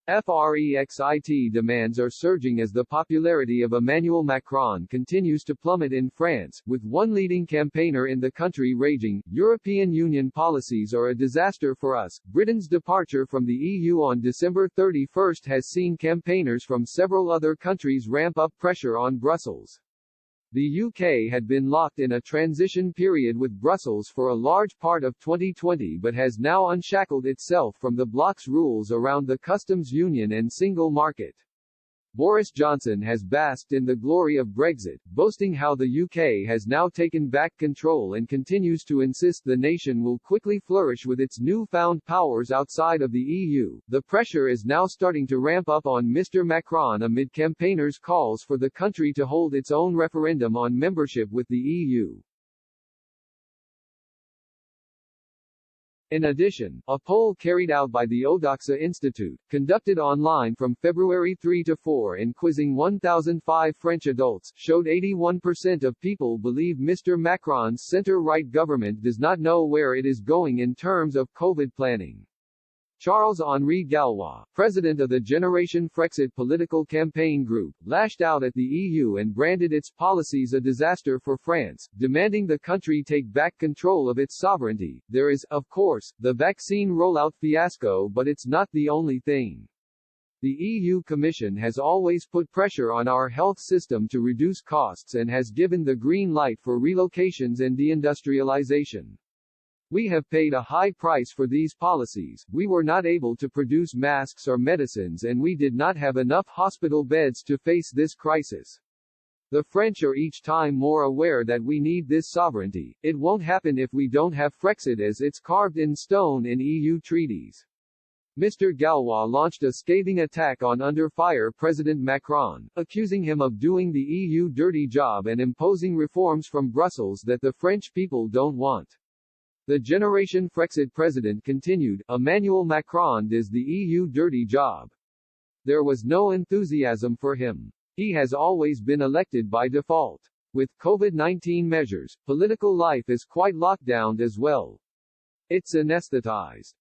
Frexit demands are surging as the popularity of Emmanuel Macron continues to plummet in France, with one leading campaigner in the country raging, "European Union policies are a disaster for us." Britain's departure from the EU on December 31 has seen campaigners from several other countries ramp up pressure on Brussels. The UK had been locked in a transition period with Brussels for a large part of 2020 but has now unshackled itself from the bloc's rules around the customs union and single market. Boris Johnson has basked in the glory of Brexit, boasting how the UK has now taken back control and continues to insist the nation will quickly flourish with its newfound powers outside of the EU. The pressure is now starting to ramp up on Mr. Macron amid campaigners' calls for the country to hold its own referendum on membership with the EU. In addition, a poll carried out by the Odoxa Institute, conducted online from February 3 to 4 and quizzing 1,005 French adults, showed 81% of people believe Mr. Macron's centre-right government does not know where it is going in terms of COVID planning. Charles-Henri Gallois, president of the Generation Frexit political campaign group, lashed out at the EU and branded its policies a disaster for France, demanding the country take back control of its sovereignty. There is, of course, the vaccine rollout fiasco, but it's not the only thing. The EU Commission has always put pressure on our health system to reduce costs and has given the green light for relocations and deindustrialization. We have paid a high price for these policies. We were not able to produce masks or medicines and we did not have enough hospital beds to face this crisis. The French are each time more aware that we need this sovereignty. It won't happen if we don't have Frexit as it's carved in stone in EU treaties. Mr. Gallois launched a scathing attack on under fire President Macron, accusing him of doing the EU dirty job and imposing reforms from Brussels that the French people don't want. The Generation Frexit president continued, "Emmanuel Macron does the EU dirty job. There was no enthusiasm for him. He has always been elected by default. With COVID-19 measures, political life is quite locked down as well. It's anesthetized.